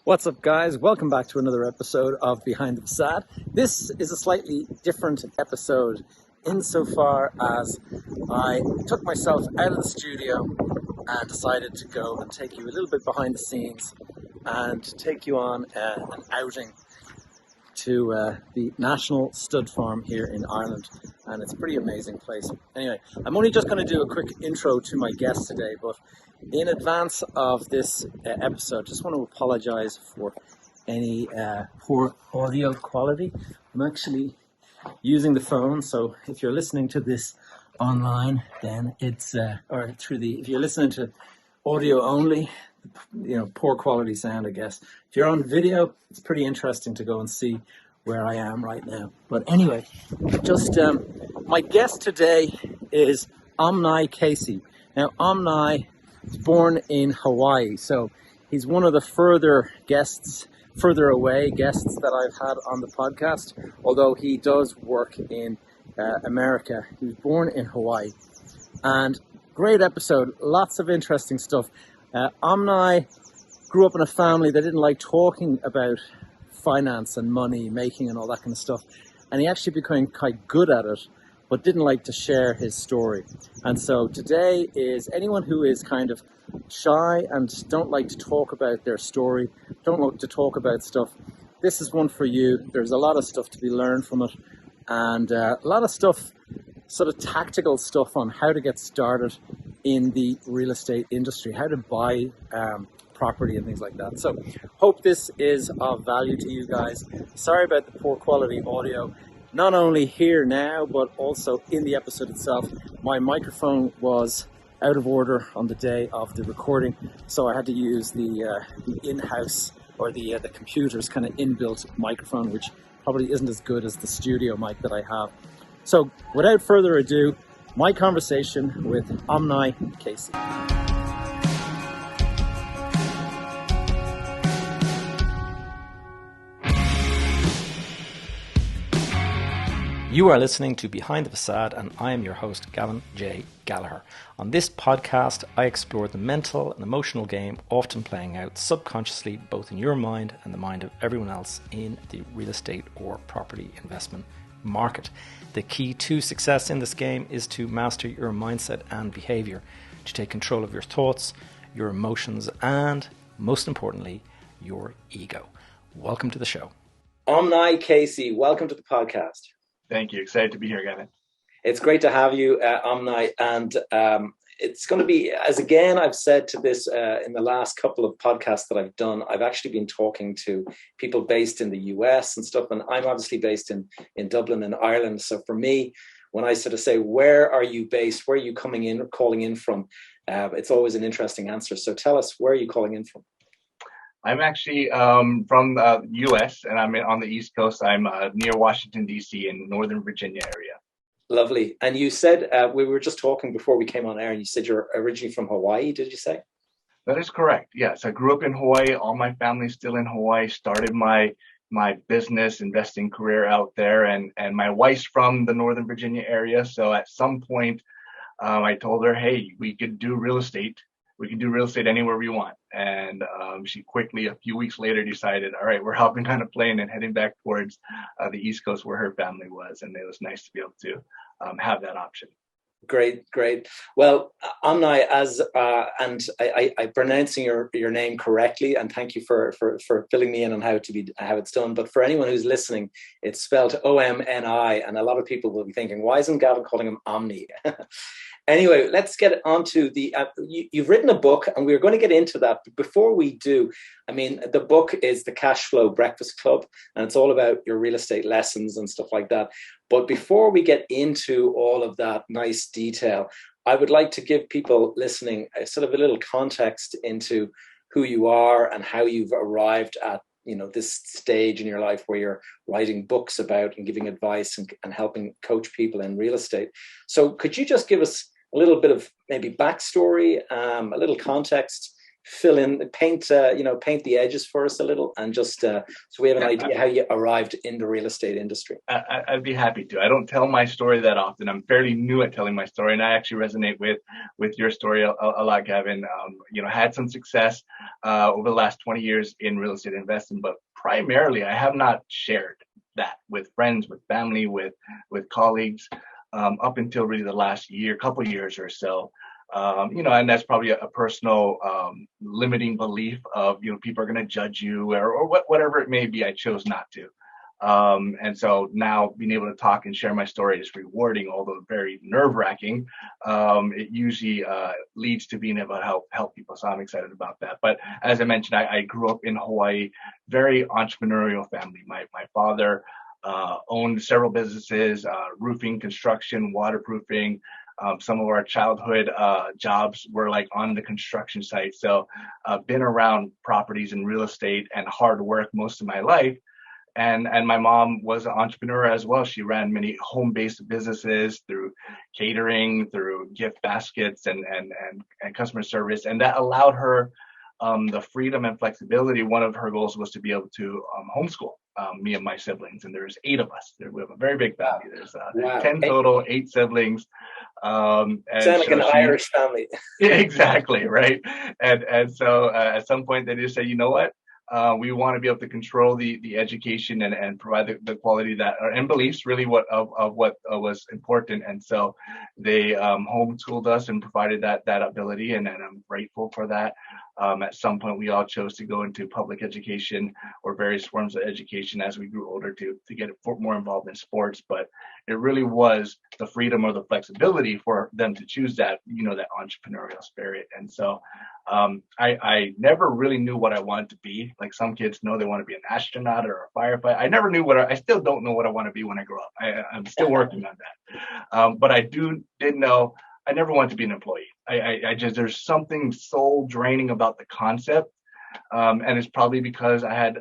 What's up, guys? Welcome back to another episode of Behind the Facade. This is a slightly different episode insofar as I took myself out of the studio and decided to go and take you a little bit behind the scenes and take you on an outing to the National Stud Farm here in Ireland, and it's a pretty amazing place. Anyway, I'm only just going to do a quick intro to my guest today, but in advance of this episode, just want to apologize for any poor audio quality. I'm actually using the phone, so if you're listening to this online, then it's if you're listening to audio only, poor quality sound, I guess. If you're on video, it's pretty interesting to go and see where I am right now. But anyway, just my guest today is Omni Casey. Now, Omni was born in Hawaii, so he's one of the further away guests that I've had on the podcast, although he does work in America. He was born in Hawaii, and great episode, lots of interesting stuff. Omni grew up in a family that didn't like talking about finance and money making and all that kind of stuff, and he actually became quite good at it, but didn't like to share his story. And so today is anyone who is kind of shy and don't like to talk about their story, don't like to talk about stuff, this is one for you. There's a lot of stuff to be learned from it, and a lot of stuff, sort of tactical stuff on how to get started in the real estate industry, how to buy property and things like that. So hope this is of value to you guys. Sorry about the poor quality audio, not only here now, but also in the episode itself. My microphone was out of order on the day of the recording, so I had to use the in-house or the computer's kind of inbuilt microphone, which probably isn't as good as the studio mic that I have. So without further ado, my conversation with Omni Casey. You are listening to Behind the Facade, and I am your host, Gavin J. Gallagher. On this podcast, I explore the mental and emotional game often playing out subconsciously both in your mind and the mind of everyone else in the real estate or property investment market. The key to success in this game is to master your mindset and behavior, to take control of your thoughts, your emotions, and most importantly, your ego. Welcome to the show. Omni Casey, welcome to the podcast. Thank you. Excited to be here, Gavin. It's great to have you, Omni, and it's going to be, as again I've said to this in the last couple of podcasts that I've done, I've actually been talking to people based in the US and stuff, and I'm obviously based in Dublin in Ireland. So for me, when I sort of say, where are you based, where are you calling in from, it's always an interesting answer. So tell us, where are you calling in from? I'm actually from the U.S. and I'm on the East Coast. I'm near Washington, D.C. in Northern Virginia area. Lovely. And you said, we were just talking before we came on air, and you said you're originally from Hawaii, did you say? That is correct. Yes, I grew up in Hawaii. All my family's still in Hawaii. Started my business investing career out there, and my wife's from the Northern Virginia area. So at some point, I told her, hey, we could do real estate. We can do real estate anywhere we want. And she quickly, a few weeks later, decided, all right, we're hopping on a plane and heading back towards the East Coast where her family was. And it was nice to be able to have that option. Great. Well, Omni, and I pronouncing your name correctly, and thank you for filling me in on how it's done. But for anyone who's listening, it's spelled O-M-N-I, and a lot of people will be thinking, why isn't Gavin calling him Omni? Anyway, let's get on to the, you've written a book, and we're going to get into that. But before we do, I mean, the book is The Cash Flow Breakfast Club, and it's all about your real estate lessons and stuff like that. But before we get into all of that nice detail, I would like to give people listening a sort of a little context into who you are and how you've arrived at, this stage in your life where you're writing books about and giving advice and helping coach people in real estate. So could you just give us a little bit of maybe backstory, a little context fill in, paint the edges for us a little, and just so we have an idea how you arrived in the real estate industry? I'd be happy to. I don't tell my story that often. I'm fairly new at telling my story, and I actually resonate with your story a lot, Gavin. Had some success over the last 20 years in real estate investing, but primarily I have not shared that with friends, with family, with colleagues up until really the last couple years or so. And that's probably a personal limiting belief of, people are going to judge you or whatever it may be. I chose not to. And so now being able to talk and share my story is rewarding, although very nerve-wracking. It usually leads to being able to help people. So I'm excited about that. But as I mentioned, I grew up in Hawaii, very entrepreneurial family. My father owned several businesses, roofing, construction, waterproofing. Some of our childhood jobs were like on the construction site. So been around properties and real estate and hard work most of my life. And my mom was an entrepreneur as well. She ran many home-based businesses through catering, through gift baskets and customer service. And that allowed her the freedom and flexibility. One of her goals was to be able to homeschool me and my siblings. And there's 8 of us. We have a very big family. There's 10 total, 8 siblings. Sound like an Irish family. Yeah, exactly, right? And so at some point they just say, you know what? We want to be able to control the education and provide the quality that and beliefs really what was important. And so they homeschooled us and provided that ability, and I'm grateful for that. At some point, we all chose to go into public education or various forms of education as we grew older to get more involved in sports. But it really was the freedom or the flexibility for them to choose that, that entrepreneurial spirit. And so I never really knew what I wanted to be. Like some kids know they want to be an astronaut or a firefighter. I never knew I still don't know what I want to be when I grow up. I'm still working on that. But I did know I never wanted to be an employee. I just, there's something soul draining about the concept. And it's probably because I had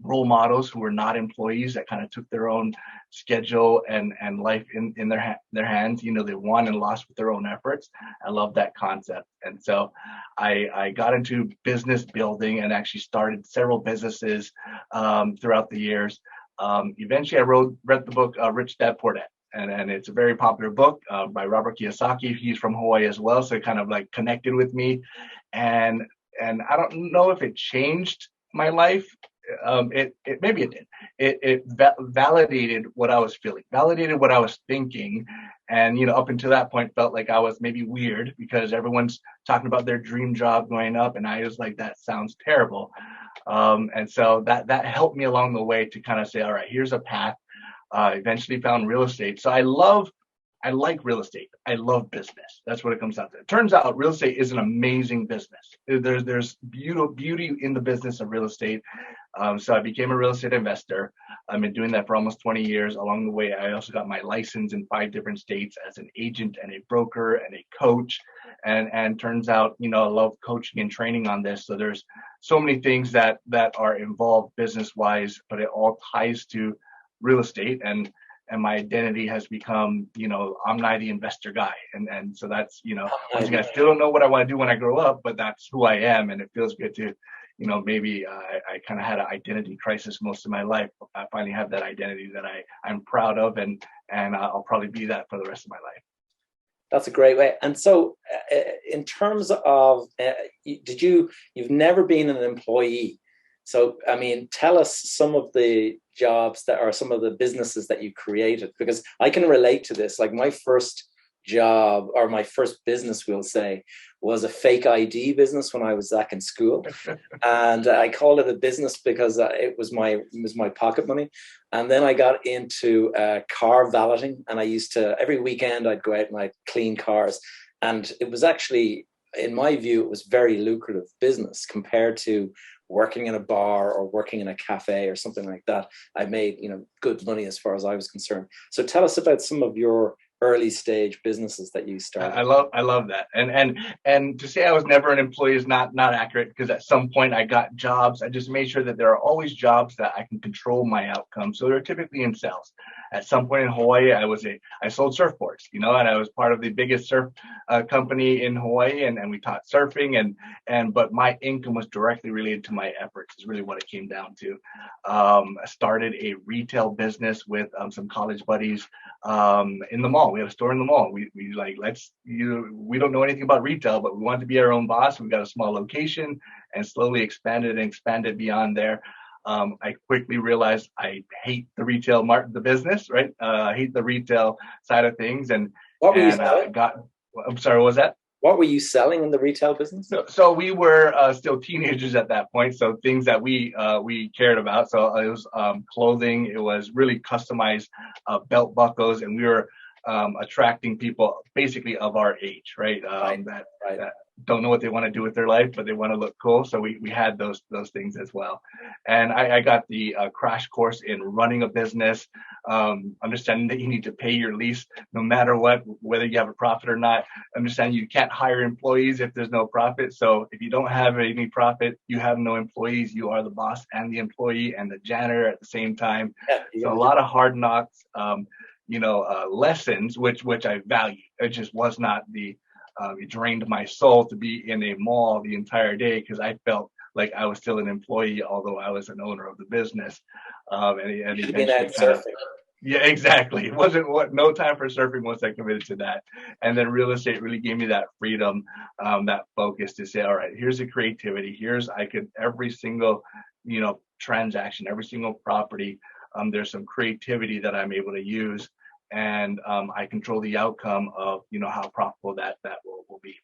role models who were not employees that kind of took their own schedule and life in their hands. They won and lost with their own efforts. I love that concept. And so I got into business building and actually started several businesses throughout the years. Eventually I read the book Rich Dad Poor Dad. And it's a very popular book by Robert Kiyosaki. He's from Hawaii as well, so it kind of like connected with me. And I don't know if it changed my life. Maybe it did. It validated what I was feeling, validated what I was thinking, and up until that point, felt like I was maybe weird because everyone's talking about their dream job going up, and I was like, that sounds terrible. And so that helped me along the way to kind of say, all right, here's a path. Eventually found real estate. So I like real estate. I love business. That's what it comes down to. It turns out real estate is an amazing business. There's beauty in the business of real estate. So I became a real estate investor. I've been doing that for almost 20 years. Along the way, I also got my license in 5 different states as an agent and a broker and a coach. And turns out, I love coaching and training on this. So there's so many things that are involved business-wise, but it all ties to real estate, and my identity has become, I'm not the investor guy, and so that's, once again, I still don't know what I want to do when I grow up, but that's who I am, and it feels good to, maybe I kind of had an identity crisis most of my life. I finally have that identity that I'm proud of, and I'll probably be that for the rest of my life. That's a great way. And so, in terms of, you've never been an employee. So, I mean, tell us some of the jobs that are some of the businesses that you created, because I can relate to this. Like my first job or my first business, we'll say, was a fake ID business when I was back in school. And I called it a business because it was my pocket money. And then I got into car valeting, and I used to, every weekend I'd go out and I'd clean cars. And it was actually, in my view, it was very lucrative business compared to working in a bar or working in a cafe or something like that. I made, good money as far as I was concerned. So tell us about some of your early stage businesses that you started. I love that. And to say I was never an employee is not accurate, because at some point I got jobs. I just made sure that there are always jobs that I can control my outcome. So they're typically in sales. at some point in Hawaii, I sold surfboards, and I was part of the biggest surf company in Hawaii, and we taught surfing, but my income was directly related to my efforts, is really what it came down to. I started a retail business with some college buddies in the mall. We had a store in the mall. We don't know anything about retail, but we wanted to be our own boss. We got a small location and slowly expanded beyond there. I quickly realized I hate the retail the business, right? I hate the retail side of things. And what were you selling? I'm sorry, what was that? What were you selling in the retail business? So we were still teenagers at that point. So things that we cared about. So it was clothing. It was really customized belt buckles, and we were attracting people basically of our age, right? That don't know what they want to do with their life, but they want to look cool. So we had those things as well. And I got the crash course in running a business, understanding that you need to pay your lease no matter what, whether you have a profit or not. Understanding you can't hire employees if there's no profit. So if you don't have any profit, you have no employees. You are the boss and the employee and the janitor at the same time. So a lot of hard knocks, lessons, which I value. It just was not it drained my soul to be in a mall the entire day, because I felt like I was still an employee, although I was an owner of the business. And surfing. Yeah, exactly. It wasn't no time for surfing once I committed to that. And then real estate really gave me that freedom, that focus to say, all right, here's the creativity. Every single, transaction, every single property, there's some creativity that I'm able to use. And I control the outcome of how profitable that will be.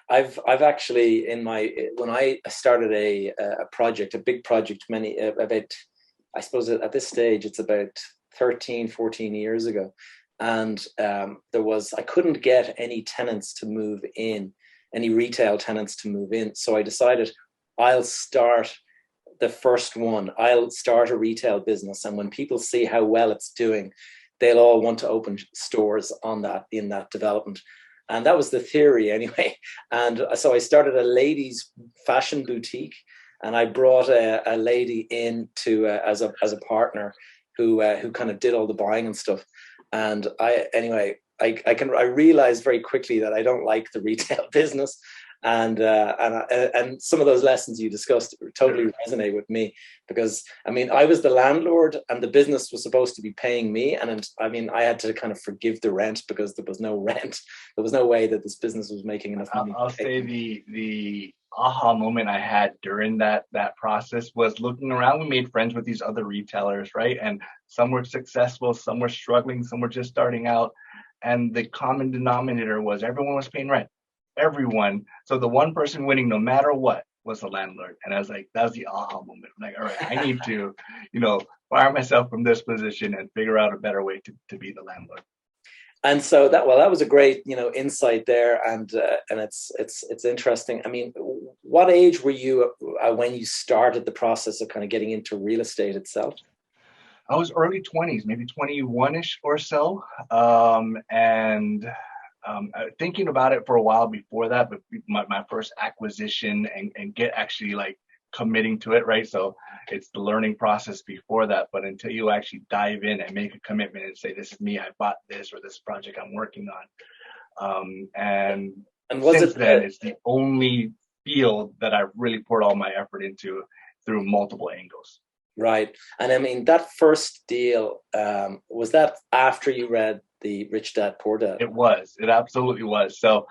I've actually when I started a project, a big project, I suppose at this stage it's about 13-14 years ago, and I couldn't get any tenants to move in, any retail tenants to move in. So I decided I'll start the first one. I'll start a retail business, and when people see how well it's doing, they'll all want to open stores in that development. And that was the theory anyway. And so I started a ladies' fashion boutique, and I brought a lady in as a partner who kind of did all the buying and stuff. And I realized very quickly that I don't like the retail business. And some of those lessons you discussed totally resonate with me, because I was the landlord and the business was supposed to be paying me, and I had to kind of forgive the rent because there was no rent. There was no way that this business was making enough money. I'll say the aha moment I had during that process was looking around. We made friends with these other retailers, right? And some were successful, some were struggling, some were just starting out, and the common denominator was everyone was paying rent. Everyone. So the one person winning no matter what was the landlord. And I was like, that was the aha moment. I'm like, all right, I need to, fire myself from this position and figure out a better way to be the landlord. And so that was a great, insight there. And it's interesting. What age were you when you started the process of kind of getting into real estate itself? I was early 20s, maybe 21-ish or so. Thinking about it for a while before that, but my first acquisition and get actually like committing to it, right? So it's the learning process before that, but until you actually dive in and make a commitment and say, this is me, I bought this, or this project I'm working on. And since then, it's the only field that I've really poured all my effort into through multiple angles. Right. And that first deal, was that after you read the Rich Dad, Poor Dad? It absolutely was. So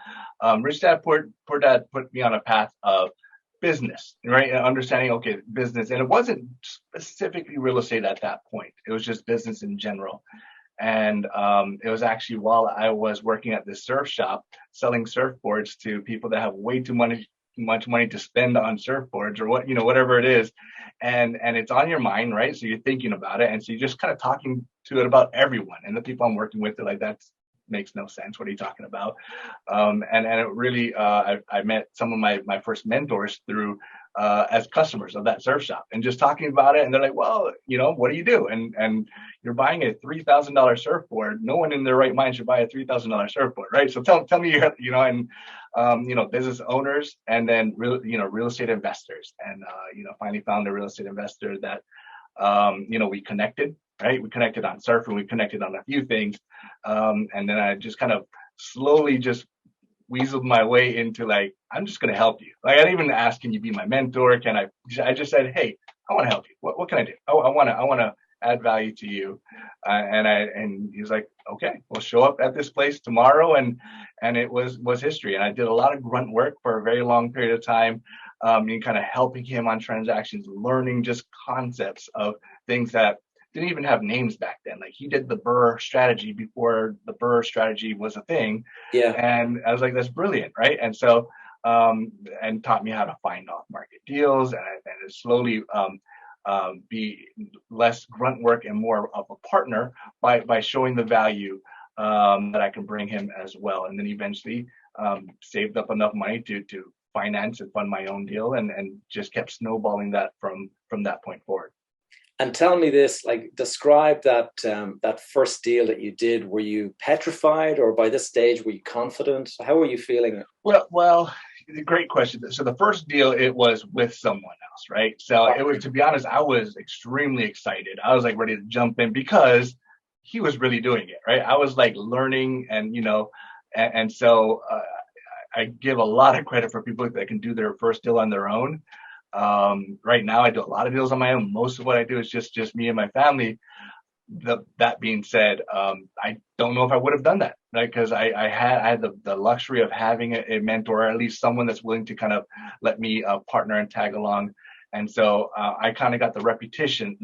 Rich Dad, Poor Dad put me on a path of business, right? And understanding, business. And it wasn't specifically real estate at that point. It was just business in general. And it was actually while I was working at this surf shop, selling surfboards to people that have way too much money to spend on surfboards or whatever it is. And it's on your mind, right? So you're thinking about it. And so you're just kind of talking to it about everyone. And the people I'm working with are like, that makes no sense. What are you talking about? And it really, I met some of my first mentors through as customers of that surf shop and just talking about it. And they're like, well, what do you do? And you're buying a $3,000 surfboard. No one in their right mind should buy a $3,000 surfboard, right? So tell me, business owners, and then real estate investors. And, finally found a real estate investor that we connected, right? We connected on surfing, we connected on a few things. And then I just kind of slowly just weaseled my way into like, I'm just going to help you. Like, I didn't even ask, can you be my mentor? I just said, hey, I want to help you. What can I do? I want to add value to you. And he was like, okay, we'll show up at this place tomorrow. And it was history. And I did a lot of grunt work for a very long period of time, and kind of helping him on transactions, learning just concepts of things that didn't even have names back then. Like, he did the Burr strategy before the Burr strategy was a thing. Yeah. And I was like, that's brilliant, right? And so, and taught me how to find off market deals and slowly be less grunt work and more of a partner by showing the value that I can bring him as well. And then eventually saved up enough money to finance and fund my own deal, and just kept snowballing that from that point forward. And tell me this, like, describe that that first deal that you did. Were you petrified, or by this stage were you confident? How were you feeling? Well, great question. So the first deal, it was with someone else, right? So it was, to be honest, I was extremely excited. I was like ready to jump in because he was really doing it, right? I was like learning, and so I give a lot of credit for people that can do their first deal on their own. Right now, I do a lot of deals on my own. Most of what I do is just me and my family. That being said, I don't know if I would have done that, right? Because I had the luxury of having a mentor, or at least someone that's willing to kind of let me partner and tag along. And so I kind of got the repetitions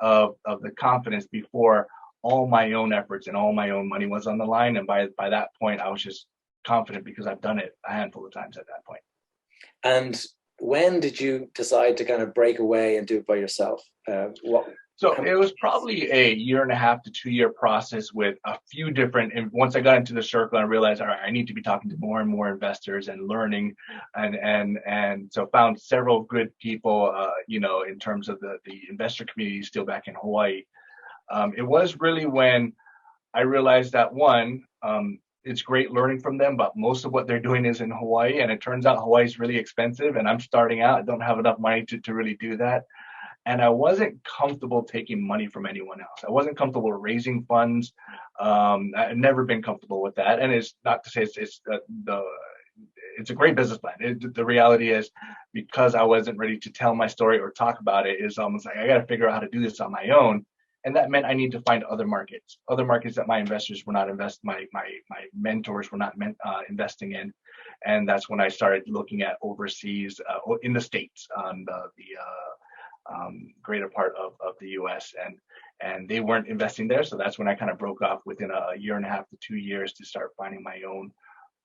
of the confidence before all my own efforts and all my own money was on the line. And by that point, I was just confident because I've done it a handful of times at that point. And when did you decide to kind of break away and do it by yourself? So it was probably a 1.5 to 2 year process with a few different, and once I got into the circle, I realized, all right, I need to be talking to more and more investors and learning, and so found several good people, in terms of the investor community still back in Hawaii. It was really when I realized that it's great learning from them, but most of what they're doing is in Hawaii, and it turns out Hawaii is really expensive, and I'm starting out. I don't have enough money to really do that. And I wasn't comfortable taking money from anyone else. I wasn't comfortable raising funds. I've never been comfortable with that. And it's not to say it's a great business plan. The reality is, because I wasn't ready to tell my story or talk about it, is almost like I got to figure out how to do this on my own. And that meant I need to find other markets that my investors were not my mentors were not investing in. And that's when I started looking at overseas, in the States, on the greater part of the U.S. and they weren't investing there. So that's when I kind of broke off within a 1.5 to 2 years to start finding my own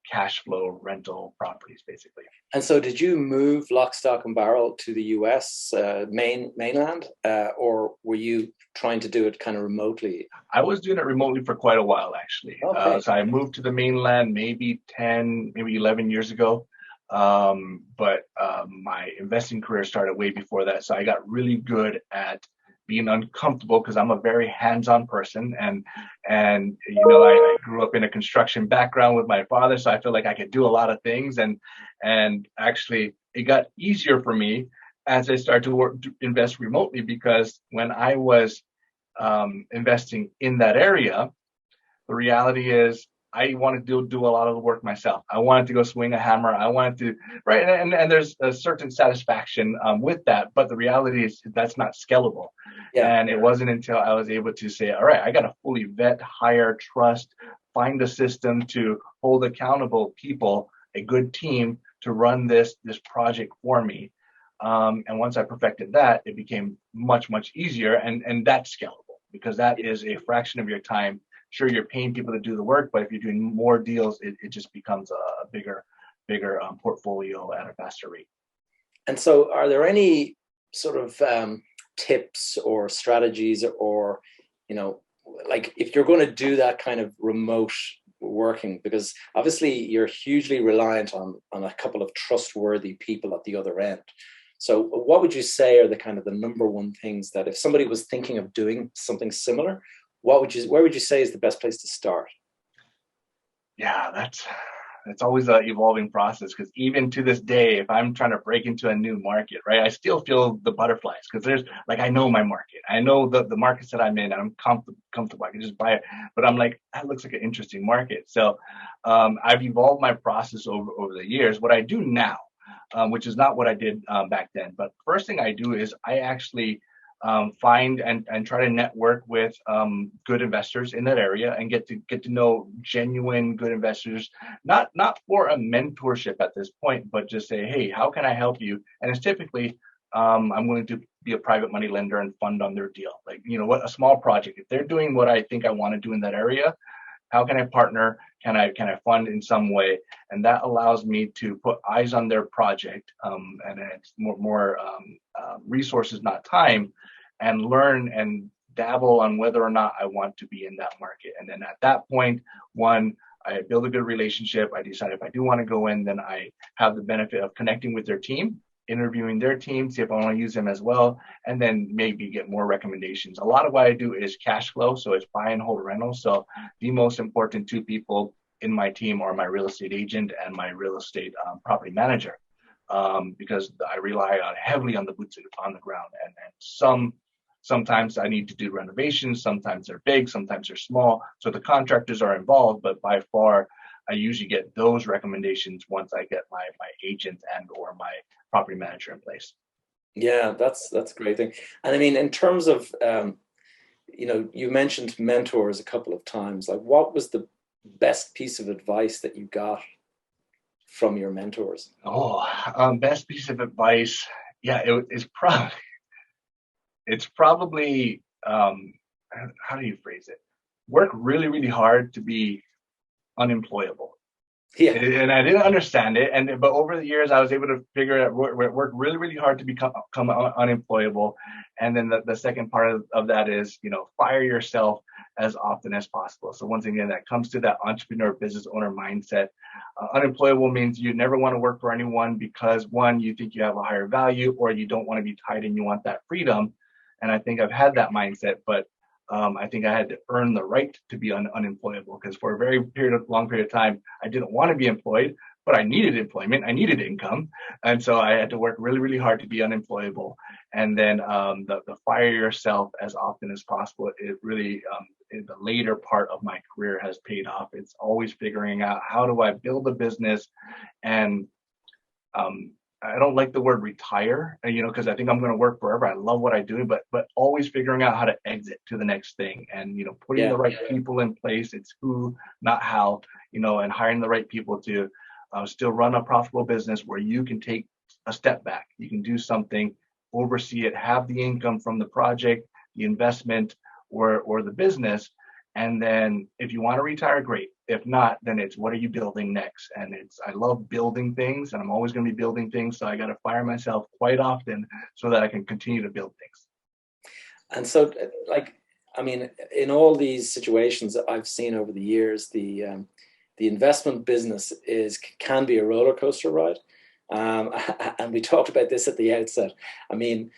cash flow rental properties, basically. And so did you move lock, stock and barrel to the US mainland, or were you trying to do it kind of remotely? I was doing it remotely for quite a while, actually. Okay. So I moved to the mainland maybe 11 years ago. But my investing career started way before that. So I got really good at being uncomfortable because I'm a very hands-on person, and I grew up in a construction background with my father, so I feel like I could do a lot of things, and actually it got easier for me as I started to invest remotely, because when I was investing in that area, the reality is I wanted to do a lot of the work myself. I wanted to go swing a hammer. I wanted to, right? And there's a certain satisfaction with that. But the reality is that's not scalable. Yeah. And it wasn't until I was able to say, all right, I got to fully vet, hire, trust, find a system to hold accountable people, a good team to run this project for me. And once I perfected that, it became much, much easier. And that's scalable, because that is a fraction of your time. Sure, you're paying people to do the work, but if you're doing more deals, it just becomes a bigger portfolio at a faster rate. And so are there any sort of tips or strategies, or, like if you're going to do that kind of remote working, because obviously you're hugely reliant on a couple of trustworthy people at the other end. So what would you say are the number one things that if somebody was thinking of doing something similar, where would you say is the best place to start? Yeah, it's always an evolving process, because even to this day, if I'm trying to break into a new market, right, I still feel the butterflies, because there's like, I know my market, I know the markets that I'm in, and I'm comfortable. I can just buy it, but I'm like, that looks like an interesting market. So I've evolved my process over the years. What I do now, which is not what I did back then, but first thing I do is I actually find and try to network with good investors in that area, and get to know genuine good investors, not for a mentorship at this point, but just say, hey, how can I help you? And it's typically I'm willing to be a private money lender and fund on their deal. Like, what, a small project, if they're doing what I think I want to do in that area, how can I partner? Can I fund in some way? And that allows me to put eyes on their project, and it's more resources, not time, and learn and dabble on whether or not I want to be in that market. And then at that point, I build a good relationship. I decide if I do want to go in, then I have the benefit of connecting with their team, interviewing their team, see if I want to use them as well, and then maybe get more recommendations. A lot of what I do is cash flow, so it's buy and hold rental. So the most important two people in my team are my real estate agent and my real estate property manager, because I rely heavily on the boots on the ground. And sometimes I need to do renovations, sometimes they're big, sometimes they're small. So the contractors are involved, but by far, I usually get those recommendations once I get my agent and or my property manager in place. Yeah, that's a great thing. And I mean, in terms of, you mentioned mentors a couple of times. Like, what was the best piece of advice that you got from your mentors? Best piece of advice. Yeah, it's probably, how do you phrase it? Work really, really hard to be unemployable. Yeah. And I didn't understand it. But over the years, I was able to figure out work really, really hard to become unemployable. And then the second part of that is, fire yourself as often as possible. So once again, that comes to that entrepreneur, business owner mindset. Unemployable means you never want to work for anyone because, one, you think you have a higher value, or you don't want to be tied and you want that freedom. And I think I've had that mindset, but I think I had to earn the right to be unemployable, because for a very long period of time, I didn't want to be employed, but I needed employment. I needed income. And so I had to work really, really hard to be unemployable. And then the fire yourself as often as possible, it really, in the later part of my career, has paid off. It's always figuring out, how do I build a business? And I don't like the word retire, because I think I'm going to work forever. I love what I do, but always figuring out how to exit to the next thing, and putting the right people in place. It's who, not how, and hiring the right people to still run a profitable business where you can take a step back. You can do something, oversee it, have the income from the project, the investment, or the business. And then if you want to retire, great. If not, then it's, what are you building next? And I love building things, and I'm always going to be building things. So I got to fire myself quite often so that I can continue to build things. And so, in all these situations that I've seen over the years, the investment business can be a roller coaster ride. And we talked about this at the outset. I mean,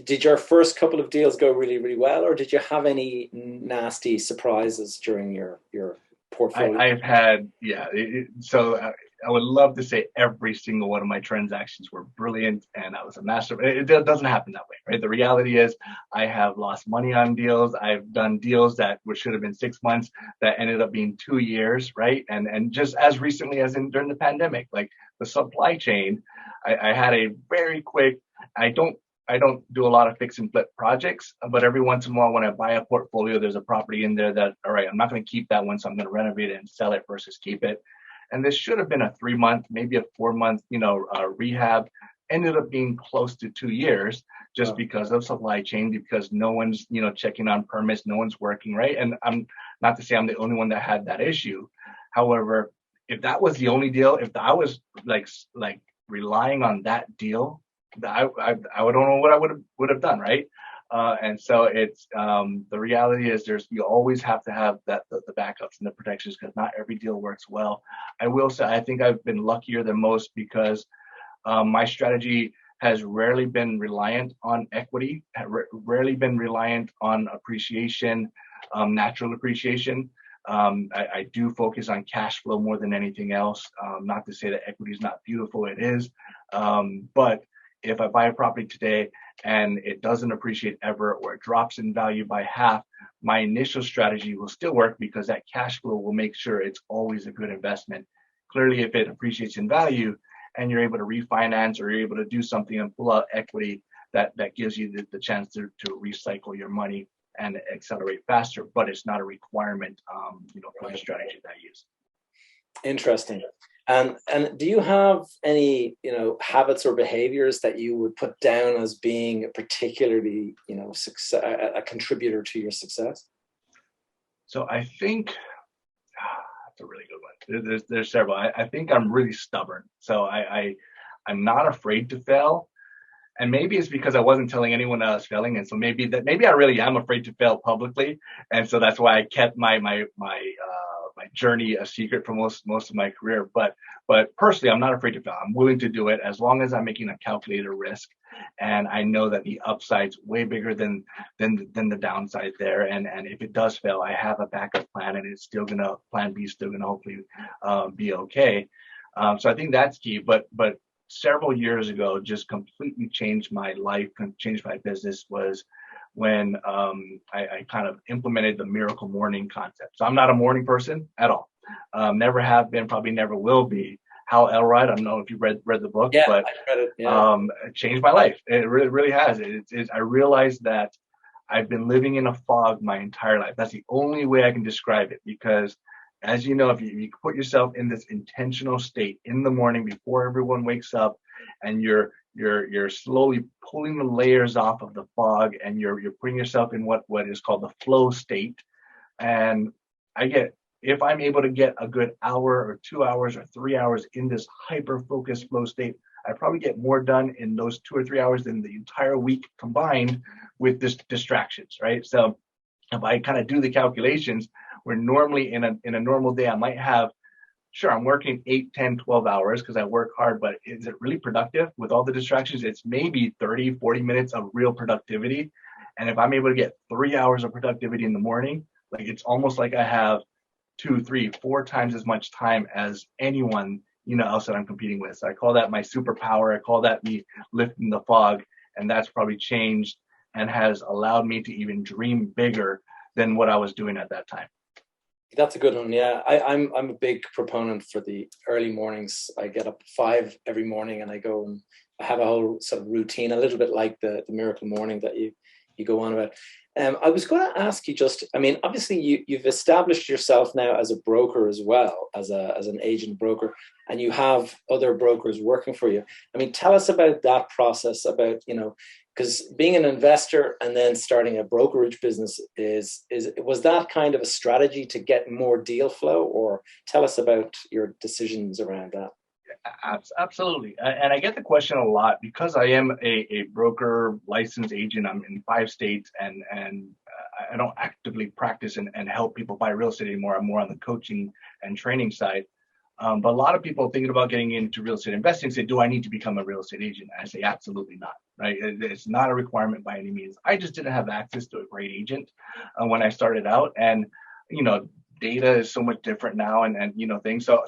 did your first couple of deals go really, really well, or did you have any nasty surprises during your portfolio? I've had, so I would love to say every single one of my transactions were brilliant and I was a master. It doesn't happen that way, right? The reality is I have lost money on deals. I've done deals that should have been 6 months that ended up being 2 years, right? And just as recently as during the pandemic, like the supply chain, I had a very quick, I don't do a lot of fix and flip projects, but every once in a while when I buy a portfolio, there's a property in there that, all right, I'm not going to keep that one, so I'm going to renovate it and sell it versus keep it. And this should have been a 3-month, maybe a 4-month, rehab. Ended up being close to 2 years just because of supply chain, because no one's, checking on permits, no one's working, right? And I'm not to say I'm the only one that had that issue. However, if that was the only deal, if I was like relying on that deal, I don't know what I would have done, right? And so it's the reality is you always have to have the backups and the protections, because not every deal works well. I will say I think I've been luckier than most, because my strategy has rarely been reliant on equity, rarely been reliant on appreciation, natural appreciation. I do focus on cash flow more than anything else. Not to say that equity is not beautiful, it is. But if I buy a property today and it doesn't appreciate ever, or it drops in value by half, my initial strategy will still work because that cash flow will make sure it's always a good investment. Clearly, if it appreciates in value and you're able to refinance or you're able to do something and pull out equity, that gives you the chance to recycle your money and accelerate faster, but it's not a requirement, for the strategy that I use. Interesting. And do you have any, habits or behaviors that you would put down as being particularly, success, a contributor to your success? So I think that's a really good one. There's several. I think I'm really stubborn. So I'm not afraid to fail. And maybe it's because I wasn't telling anyone that I was failing, and so maybe I really am afraid to fail publicly, and so that's why I kept my journey a secret for most of my career. But personally, I'm not afraid to fail. I'm willing to do it as long as I'm making a calculated risk, and I know that the upside's way bigger than the downside there. And if it does fail, I have a backup plan, and plan B is still gonna hopefully be okay. So I think that's key. But several years ago, just completely changed my life, changed my business, was when I kind of implemented the miracle morning concept. So I'm not a morning person at all. Never have been, probably never will be. Hal Elrod, I don't know if you read the book, Yeah, but I read it. Yeah. it changed my life. It really has. I realized that I've been living in a fog my entire life. That's the only way I can describe it, because as you know, if you put yourself in this intentional state in the morning before everyone wakes up, and you're slowly pulling the layers off of the fog, and you're putting yourself in what is called the flow state. And if I'm able to get a good hour or 2 hours or 3 hours in this hyper focused flow state, I probably get more done in those 2 or 3 hours than the entire week combined with distractions, right? So if I kind of do the calculations, where normally in a normal day I might have, sure, I'm working 8, 10, 12 hours because I work hard, but is it really productive with all the distractions? It's maybe 30, 40 minutes of real productivity. And if I'm able to get 3 hours of productivity in the morning, like, it's almost like I have 2, 3, 4 times as much time as anyone, else that I'm competing with. So I call that my superpower. I call that me lifting the fog. And that's probably changed and has allowed me to even dream bigger than what I was doing at that time. That's a good one. Yeah, I'm a big proponent for the early mornings. I get up at 5 every morning, and I go and I have a whole sort of routine, a little bit like the miracle morning that you go on about. I was going to ask you obviously you've established yourself now as a broker as well, as an agent broker, and you have other brokers working for you. Tell us about that process, about, because being an investor and then starting a brokerage business was that kind of a strategy to get more deal flow? Or tell us about your decisions around that. Absolutely. And I get the question a lot because I am a broker licensed agent. I'm in 5 states, and I don't actively practice and help people buy real estate anymore. I'm more on the coaching and training side. But a lot of people thinking about getting into real estate investing say, do I need to become a real estate agent? And I say, absolutely not, right? It's not a requirement by any means. I just didn't have access to a great agent when I started out. And, data is so much different now and things. So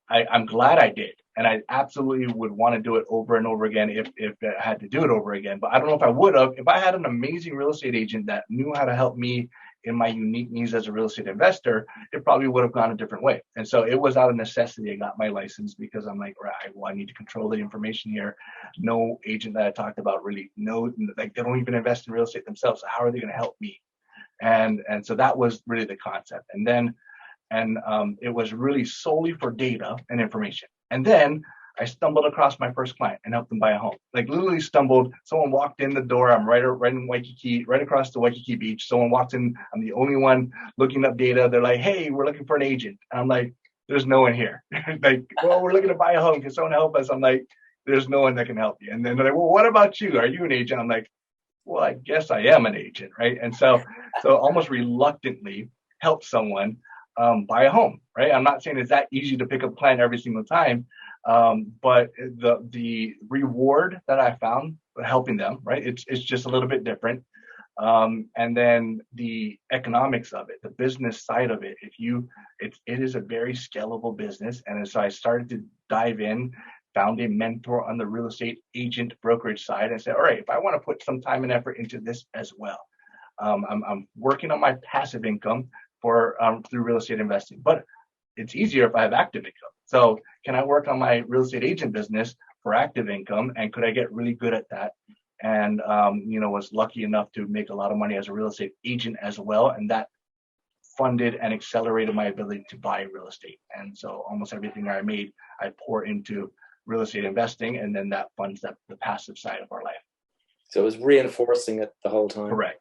I'm glad I did. And I absolutely would want to do it over and over again if I had to do it over again. But I don't know if I would have. If I had an amazing real estate agent that knew how to help me in my unique needs as a real estate investor, it probably would have gone a different way. And so it was out of necessity I got my license, because I'm like, right, well, I need to control the information here. No agent that I talked about really knows, like, they don't even invest in real estate themselves. So how are they going to help me? And so that was really the concept. And it was really solely for data and information. And then I stumbled across my first client and helped them buy a home. Like, literally stumbled. Someone walked in the door. I'm right in Waikiki, right across the Waikiki beach. Someone walks in. I'm the only one looking up data. They're like, hey, we're looking for an agent. And I'm like, there's no one here. Like, well, we're looking to buy a home. Can someone help us? I'm like, there's no one that can help you. And then they're like, well, what about you? Are you an agent? I'm like, well, I guess I am an agent, right? And so almost reluctantly help someone buy a home, right? I'm not saying it's that easy to pick up a client every single time, but the reward that I found helping them, right? It's just a little bit different. And then the economics of it, the business side of it. It is a very scalable business. And so I started to dive in, found a mentor on the real estate agent brokerage side, and said, all right, if I want to put some time and effort into this as well, I'm working on my passive income for through real estate investing, but it's easier if I have active income. So can I work on my real estate agent business for active income, and could I get really good at that? And was lucky enough to make a lot of money as a real estate agent as well, and that funded and accelerated my ability to buy real estate. And so almost everything I made, I pour into real estate investing, and then that funds the passive side of our life. So it was reinforcing it the whole time. Correct.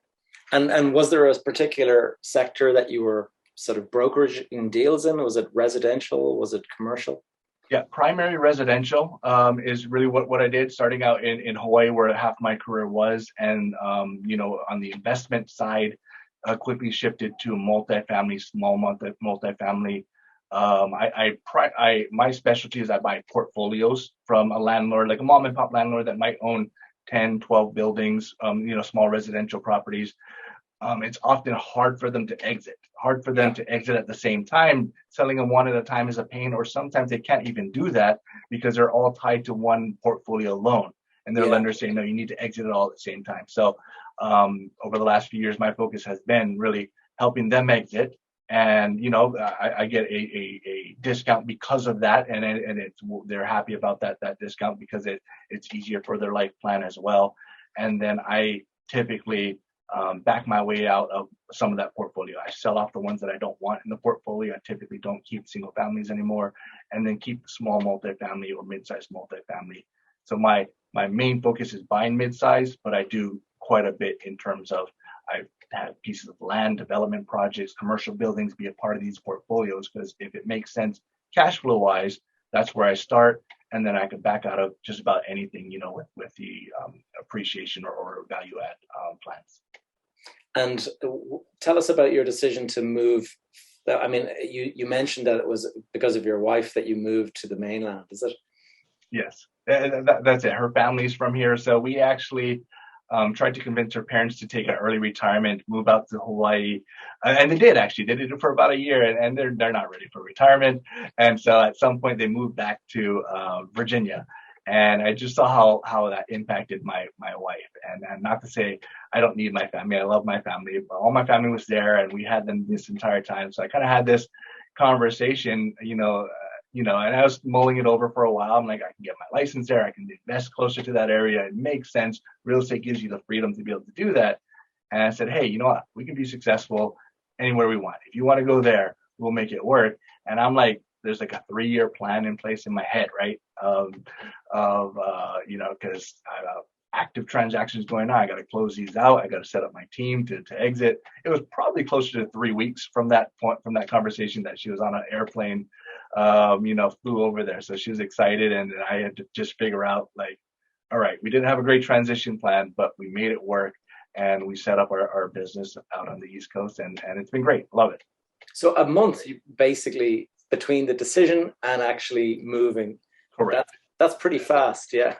And was there a particular sector that you were sort of brokeraging deals in? Was it residential? Was it commercial? Yeah, primary residential is really what I did, starting out in Hawaii, where half my career was. And, on the investment side, quickly shifted to multifamily, small multifamily. My specialty is I buy portfolios from a landlord, like a mom and pop landlord that might own 10, 12 buildings, small residential properties. It's often hard for them to exit at the same time. Selling them one at a time is a pain, or sometimes they can't even do that because they're all tied to one portfolio loan. And their lenders say, no, you need to exit it all at the same time. So over the last few years, my focus has been really helping them exit. And, I get a discount because of that. And they're happy about that discount because it's easier for their life plan as well. And then I typically back my way out of some of that portfolio. I sell off the ones that I don't want in the portfolio. I typically don't keep single families anymore, and then keep small multifamily or mid-sized multifamily. So my main focus is buying mid-size, but I do quite a bit in terms of I've had pieces of land, development projects, commercial buildings be a part of these portfolios, because if it makes sense cash flow wise, that's where I start. And then I can back out of just about anything, with the appreciation or value add plans. And tell us about your decision to move. I mean, you mentioned that it was because of your wife that you moved to the mainland, is it? Yes, that's it. Her family's from here. So we actually tried to convince her parents to take an early retirement, move out to Hawaii. And they did actually. They did it for about a year, and they're not ready for retirement. And so at some point they moved back to Virginia. And I just saw how that impacted my wife. And not to say I don't need my family. I love my family. But all my family was there, and we had them this entire time. So I kind of had this conversation, and I was mulling it over for a while. I'm like, I can get my license there. I can invest closer to that area. It makes sense. Real estate gives you the freedom to be able to do that. And I said, hey, you know what? We can be successful anywhere we want. If you want to go there, we'll make it work. And I'm like, there's like a 3-year plan in place in my head, right? Because I have active transactions going on. I got to close these out. I got to set up my team to exit. It was probably closer to 3 weeks from that point, from that conversation, that she was on an airplane, flew over there. So she was excited, and I had to just figure out, like, all right, we didn't have a great transition plan, but we made it work, and we set up our business out on the East Coast, and it's been great. Love it. So a month, basically, between the decision and actually moving. Correct. That's pretty fast, yeah.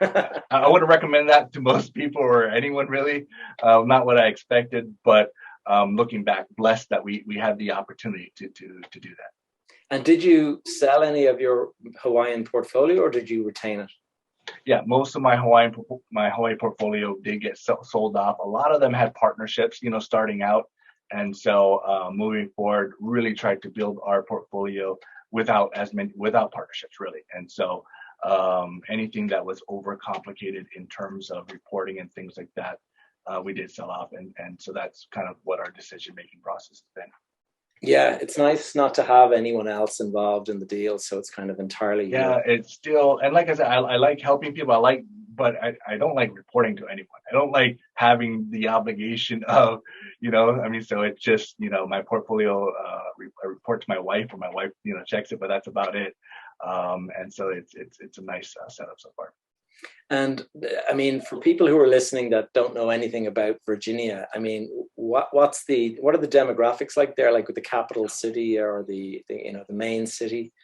I wouldn't recommend that to most people or anyone really. Not what I expected, but looking back, blessed that we had the opportunity to do that. And did you sell any of your Hawaiian portfolio, or did you retain it? Yeah, most of my Hawaii portfolio did get sold off. A lot of them had partnerships, starting out. And so moving forward, really tried to build our portfolio without partnerships, really. And so anything that was overcomplicated in terms of reporting and things like that, we did sell off. And so that's kind of what our decision-making process has been. Yeah, it's nice not to have anyone else involved in the deal. So it's kind of entirely. Yeah, it's still, and like I said, I like helping people. But I don't like reporting to anyone. I don't like having the obligation of, so it's just, my portfolio, I report to my wife, or my wife, checks it, but that's about it. And so it's a nice setup so far. And I mean, for people who are listening that don't know anything about Virginia, I mean, what are the demographics like there, like with the capital city or the main city?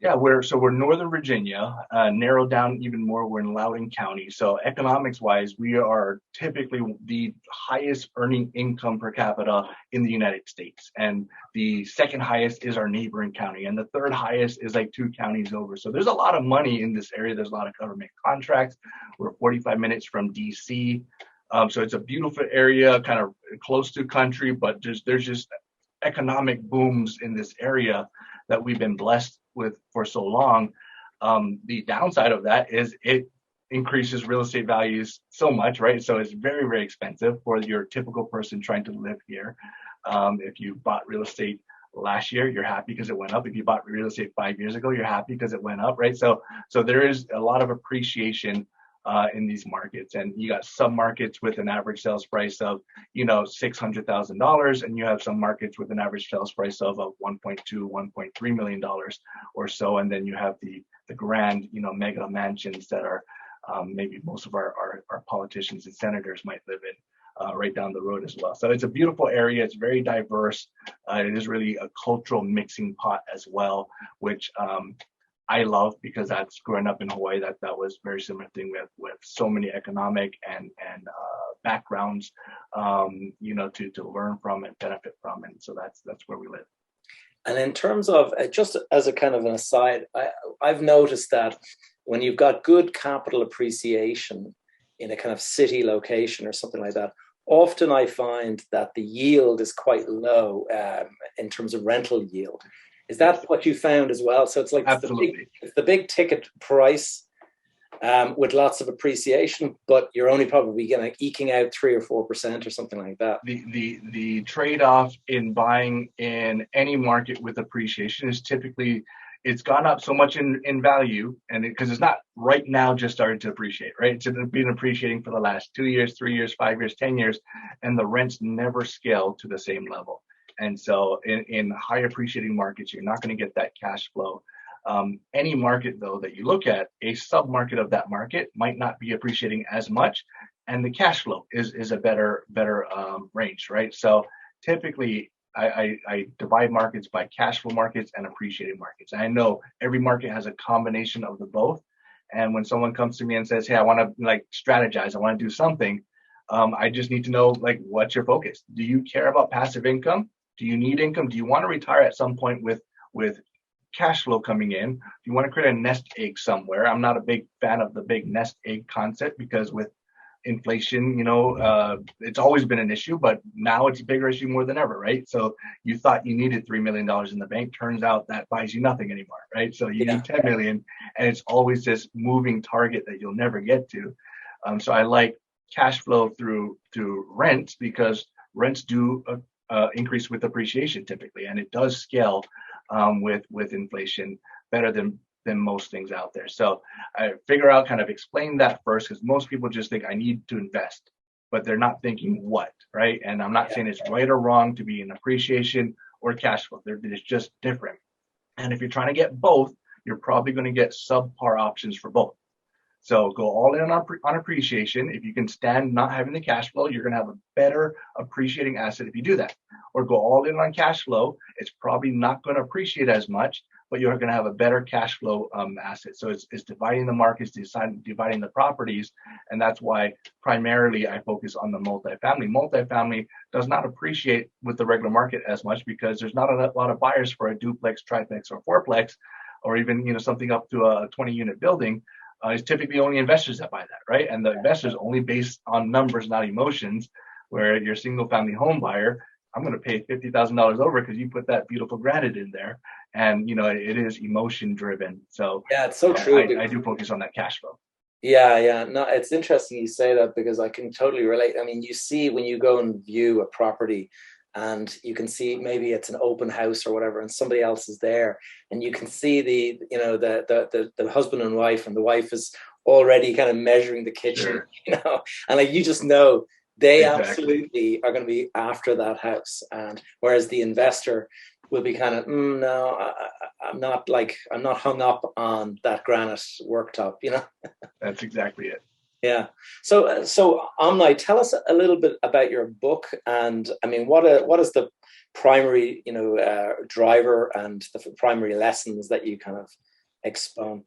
Yeah, we're Northern Virginia, narrowed down even more. We're in Loudoun County. So economics wise, we are typically the highest earning income per capita in the United States. And the second highest is our neighboring county. And the third highest is like 2 counties over. So there's a lot of money in this area. There's a lot of government contracts. We're 45 minutes from DC. So it's a beautiful area, kind of close to country, but there's just economic booms in this area that we've been blessed with for so long. The downside of that is it increases real estate values so much, right? So it's very, very expensive for your typical person trying to live here. If you bought real estate last year, you're happy because it went up. If you bought real estate 5 years ago, you're happy because it went up, right? So there is a lot of appreciation in these markets, and you got some markets with an average sales price of $600,000, and you have some markets with an average sales price of $1.2-1.3 million or so, and then you have the grand mega mansions that are maybe most of our politicians and senators might live in right down the road as well. So it's a beautiful area. It's very diverse. It is really a cultural mixing pot as well, which I love, because that's growing up in Hawaii. That was very similar thing with so many economic and backgrounds, to learn from and benefit from, and so that's where we live. And in terms of just as a kind of an aside, I've noticed that when you've got good capital appreciation in a kind of city location or something like that, often I find that the yield is quite low in terms of rental yield. Is that what you found as well? So it's like it's the big ticket price with lots of appreciation, but you're only probably eking out 3 or 4% or something like that. The trade-off in buying in any market with appreciation is typically it's gone up so much in value, and because it's not right now just starting to appreciate, right? It's been appreciating for the last 2 years, 3 years, 5 years, 10 years, and the rents never scale to the same level. And so in high appreciating markets, you're not going to get that cash flow. Any market, though, that you look at, a sub-market of that market might not be appreciating as much, and the cash flow is a better range, right? So typically, I divide markets by cash flow markets and appreciating markets. And I know every market has a combination of the both. And when someone comes to me and says, "Hey, I want to strategize, I want to do something," I just need to know what's your focus? Do you care about passive income? Do you need income? Do you want to retire at some point with cash flow coming in? Do you want to create a nest egg somewhere? I'm not a big fan of the big nest egg concept, because with inflation, it's always been an issue, but now it's a bigger issue more than ever, right? So you thought you needed $3 million in the bank. Turns out that buys you nothing anymore, right? So you need 10 million, and it's always this moving target that you'll never get to. So I like cash flow through rent, because rents do increase with appreciation typically, and it does scale with inflation better than most things out there. So I figure out, kind of explain that first, because most people just think I need to invest, but they're not thinking what, right? And I'm not saying it's right or wrong to be in appreciation or cash flow. It's just different. And if you're trying to get both, you're probably going to get subpar options for both. So go all in on appreciation. If you can stand not having the cash flow, you're going to have a better appreciating asset if you do that. Or go all in on cash flow. It's probably not going to appreciate as much, but you're going to have a better cash flow asset. So it's dividing the markets, dividing the properties. And that's why primarily I focus on the multifamily. Multifamily does not appreciate with the regular market as much, because there's not a lot of buyers for a duplex, triplex, or fourplex, or even something up to a 20-unit building. It's typically only investors that buy that, right? And the investors only based on numbers, not emotions. Where your single family home buyer, I'm going to pay $50,000 over because you put that beautiful granite in there, and it is emotion driven. So yeah, it's so true. I do focus on that cash flow. Yeah. No, it's interesting you say that, because I can totally relate. I mean, you see when you go and view a property, and you can see maybe it's an open house or whatever, and somebody else is there, and you can see the husband and wife, and the wife is already kind of measuring the kitchen, Sure. And you just know they absolutely are going to be after that house. And whereas the investor will be kind of, no, I'm not hung up on that granite worktop, That's exactly it. Yeah. So Omni, tell us a little bit about your book, and I mean, what is the primary, driver and the primary lessons that you kind of expound.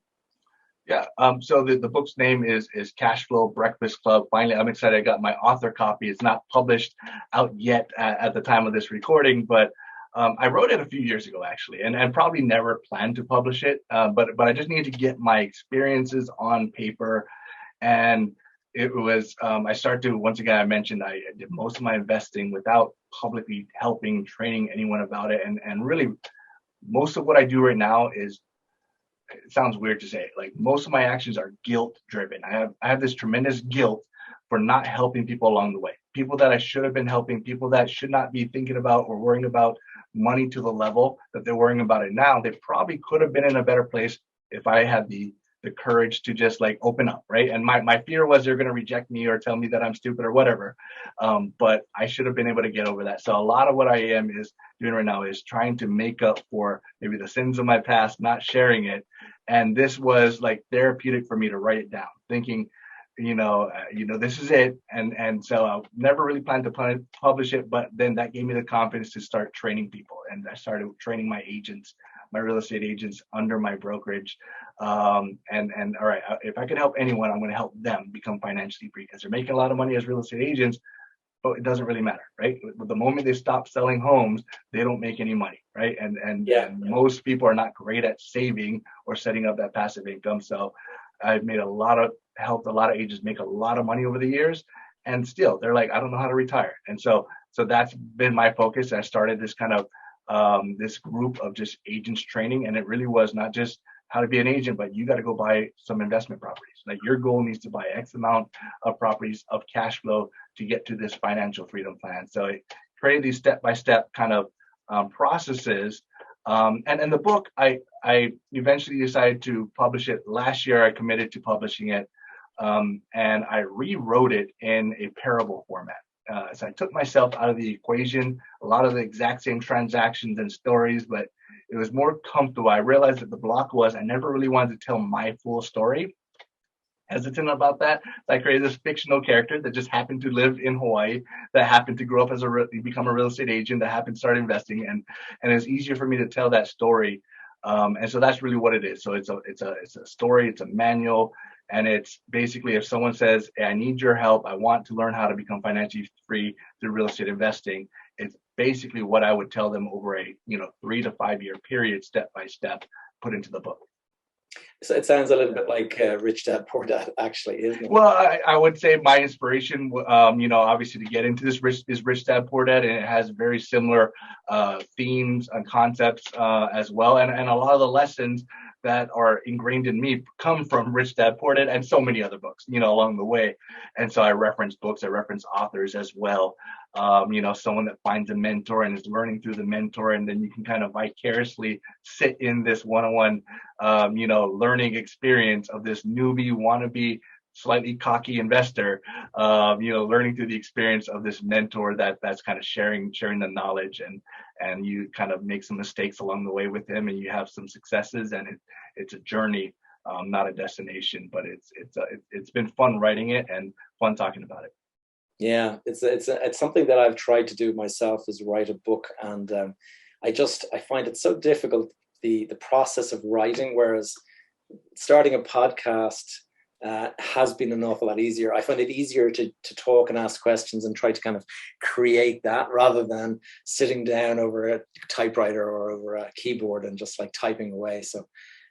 Yeah. So the book's name is Cash Flow Breakfast Club. Finally, I'm excited. I got my author copy. It's not published out yet at the time of this recording, but I wrote it a few years ago, actually, and probably never planned to publish it. But I just needed to get my experiences on paper. And it was, I started to, once again, I mentioned I did most of my investing without publicly training anyone about it. And really, most of what I do right now is, it sounds weird to say, like most of my actions are guilt driven. I have this tremendous guilt for not helping people along the way. People that I should have been helping, people that should not be thinking about or worrying about money to the level that they're worrying about it now. They probably could have been in a better place if I had the courage to just like open up, right? And my fear was they're going to reject me or tell me that I'm stupid or whatever. But I should have been able to get over that. So a lot of what I am is doing right now is trying to make up for maybe the sins of my past, not sharing it. And this was like therapeutic for me to write it down, thinking, this is it. And so I never really planned to publish it, but then that gave me the confidence to start training people. And I started training my agents, my real estate agents under my brokerage. And all right, if I could help anyone, I'm going to help them become financially free because they're making a lot of money as real estate agents, but it doesn't really matter, right? The moment they stop selling homes, they don't make any money, right? And most people are not great at saving or setting up that passive income. So I've helped a lot of agents make a lot of money over the years, and still they're like, I don't know how to retire. And so that's been my focus. I started this kind of this group of just agents training, and it really was not just how to be an agent, but you got to go buy some investment properties. Like your goal needs to buy X amount of properties of cash flow to get to this financial freedom plan. So I created these step-by-step kind of processes. And the book, I eventually decided to publish it. Last year, I committed to publishing it, and I rewrote it in a parable format. So I took myself out of the equation, a lot of the exact same transactions and stories, but it was more comfortable. I realized that the block was I never really wanted to tell my full story. Hesitant about that. So I created this fictional character that just happened to live in Hawaii, that happened to grow up as become a real estate agent, that happened to start investing, and it's easier for me to tell that story. And so that's really what it is. So it's a story, it's a manual, and it's basically if someone says, hey, I need your help, I want to learn how to become financially free through real estate investing, it's basically what I would tell them over a 3 to 5 year period, step by step, put into the book. So it sounds a little bit like Rich Dad Poor Dad, actually, isn't it? Well, I would say my inspiration, obviously to get into this is Rich Dad Poor Dad, and it has very similar themes and concepts as well, and a lot of the lessons that are ingrained in me come from Rich Dad Poor Dad and so many other books, along the way. And so I reference books, I reference authors as well. Someone that finds a mentor and is learning through the mentor, and then you can kind of vicariously sit in this one-on-one, learning experience of this newbie wannabe, slightly cocky investor, learning through the experience of this mentor that's kind of sharing the knowledge, and you kind of make some mistakes along the way with him, and you have some successes, and it's a journey, not a destination, but it's been fun writing it and fun talking about it. Yeah, it's something that I've tried to do myself, is write a book, and I find it so difficult, the process of writing, whereas starting a podcast has been an awful lot easier. I find it easier to talk and ask questions and try to kind of create that rather than sitting down over a typewriter or over a keyboard and just like typing away. So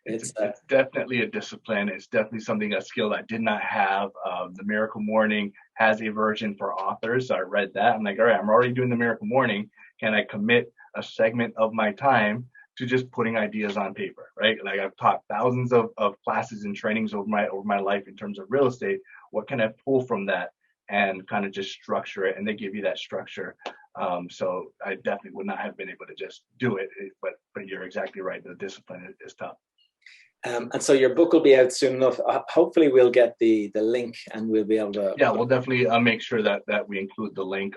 it's definitely a discipline. It's definitely something, a skill I did not have. The Miracle Morning has a version for authors. So I read that. I'm like, all right, I'm already doing the Miracle Morning. Can I commit a segment of my time to just putting ideas on paper, right? Like I've taught thousands of classes and trainings over my life in terms of real estate. What can I pull from that and kind of just structure it? And they give you that structure. So I definitely would not have been able to just do it, but you're exactly right. The discipline is tough. And so your book will be out soon enough. Hopefully we'll get the link and we'll be able to. Yeah, we'll definitely make sure that we include the link.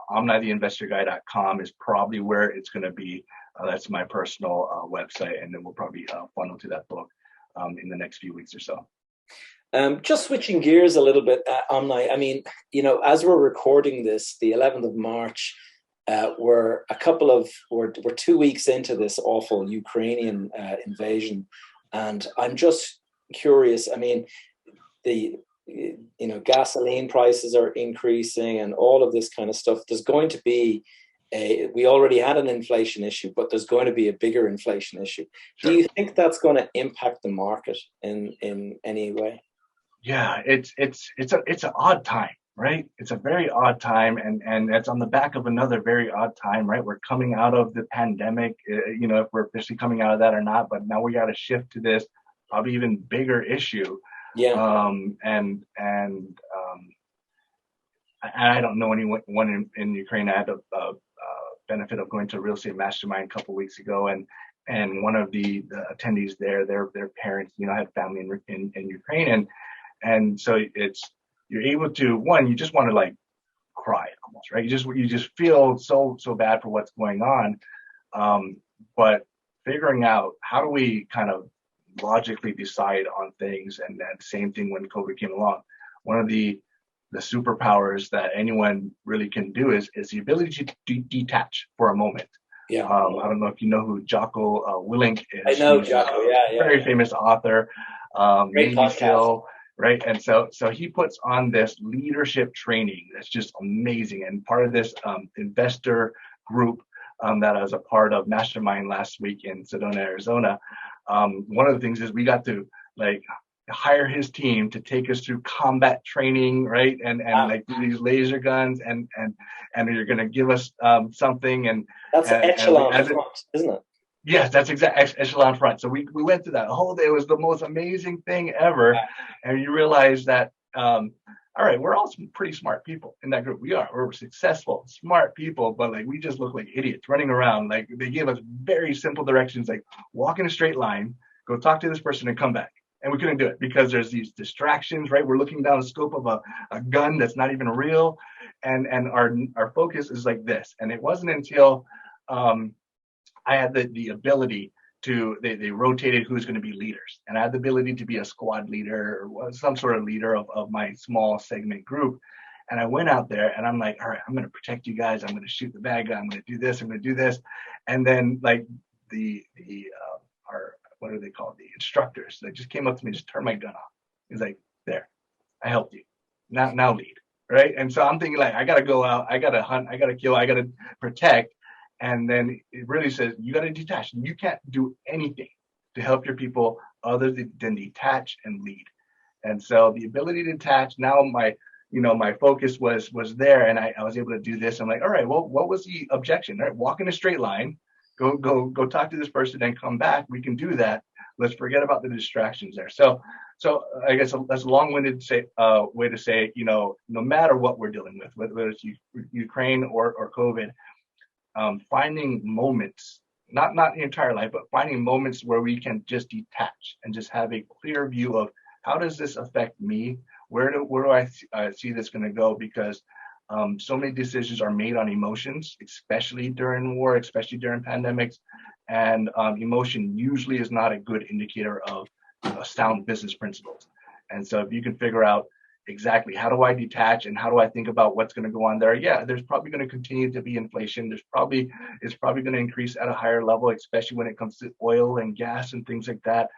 OmniTheInvestorGuy.com is probably where it's going to be. That's my personal website, and then we'll probably funnel to that book in the next few weeks or so. Just switching gears a little bit, Omni. I mean, as we're recording this, the 11th of March, we're 2 weeks into this awful Ukrainian invasion And I'm just curious. I mean, the gasoline prices are increasing and all of this kind of stuff. There's going to be we already had an inflation issue, but there's going to be a bigger inflation issue. Sure. Do you think that's going to impact the market in any way? Yeah, it's an odd time, right? It's a very odd time, and it's on the back of another very odd time, right? We're coming out of the pandemic, if we're officially coming out of that or not, but now we got to shift to this probably even bigger issue. Yeah. I don't know anyone in Ukraine. I had the benefit of going to a real estate mastermind a couple of weeks ago, and one of the attendees there, their parents, had family in Ukraine, and so you're able to, one, you just want to like cry almost, right? You just feel so bad for what's going on, but figuring out how do we kind of logically decide on things, and that same thing when COVID came along. One of the superpowers that anyone really can do is the ability to detach for a moment. Yeah. I don't know if you know who Jocko Willink is. I know Jocko. Very famous author. Great podcast. Right. And so he puts on this leadership training that's just amazing. And part of this investor group that I was a part of mastermind last week in Sedona, Arizona. One of the things is we got to like hire his team to take us through combat training, right? And like these laser guns, and you're going to give us something, and that's echelon front, isn't it? Yes, that's exact echelon front. So we went through that whole day. It was the most amazing thing ever, and you realize that all right, we're all some pretty smart people in that group. We're successful, smart people, but like we just look like idiots running around. Like they gave us very simple directions, like walk in a straight line, go talk to this person, and come back. And we couldn't do it because there's these distractions, right? We're looking down the scope of a gun that's not even real. And our focus is like this. And it wasn't until I had the ability to, they rotated who's going to be leaders. And I had the ability to be a squad leader or some sort of leader of my small segment group. And I went out there and I'm like, all right, I'm going to protect you guys. I'm going to shoot the bad guy. I'm going to do this. I'm going to do this. And then like our, what are they called? The instructors. They just came up to me, just turned my gun off. He's like, there, I helped you. Now lead. Right. And so I'm thinking like, I got to go out. I got to hunt. I got to kill. I got to protect. And then it really says, you got to detach. You can't do anything to help your people other than detach and lead. And so the ability to detach, now my focus was there, and I was able to do this. I'm like, all right, well, what was the objection? All right, walk in a straight line. Go talk to this person and come back. We can do that. Let's forget about the distractions there. So I guess that's a long-winded way to say, no matter what we're dealing with, whether it's Ukraine or COVID, finding moments, not the entire life, but finding moments where we can just detach and just have a clear view of how does this affect me? Where do I see this going to go? Because so many decisions are made on emotions, especially during war, especially during pandemics. And emotion usually is not a good indicator of sound business principles. And so if you can figure out exactly how do I detach and how do I think about what's going to go on there, yeah, there's probably going to continue to be inflation. It's probably going to increase at a higher level, especially when it comes to oil and gas and things like that.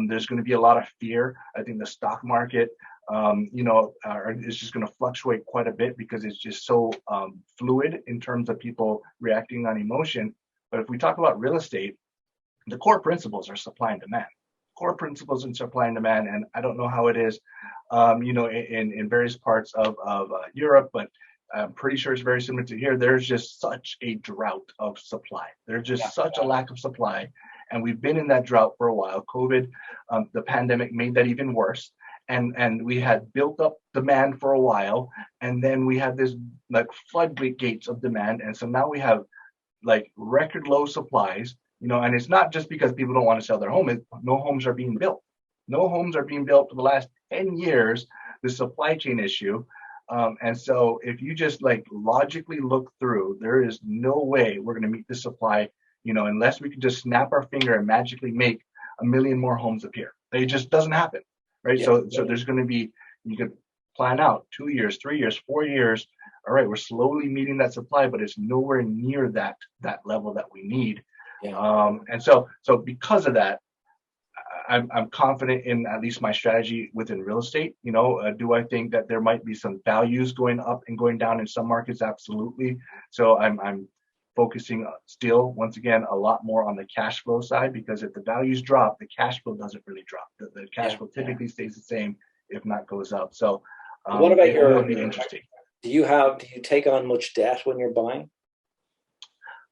There's going to be a lot of fear. I think the stock market is just going to fluctuate quite a bit because it's just so fluid in terms of people reacting on emotion. But if we talk about real estate, the core principles are supply and demand. Core principles in supply and demand, and I don't know how it is, in various parts of Europe, but I'm pretty sure it's very similar to here. There's just such a drought of supply. There's just such a lack of supply, and we've been in that drought for a while. COVID, the pandemic made that even worse. And we had built up demand for a while, and then we had this like floodgates of demand, and so now we have like record low supplies, and it's not just because people don't want to sell their home. No homes are being built. No homes are being built for the last 10 years. The supply chain issue, and so if you just like logically look through, there is no way we're going to meet the supply, unless we can just snap our finger and magically make 1 million more homes appear. It just doesn't happen. Right. So there's going to be, you could plan out 2 years, 3 years, 4 years. All right. We're slowly meeting that supply, but it's nowhere near that level that we need. Yeah. And so because of that, I'm confident in at least my strategy within real estate. Do I think that there might be some values going up and going down in some markets? Absolutely. So I'm focusing still, once again, a lot more on the cash flow side, because if the values drop, the cash flow doesn't really drop. The cash flow typically stays the same, if not goes up. So what about it will be interesting. Do you take on much debt when you're buying?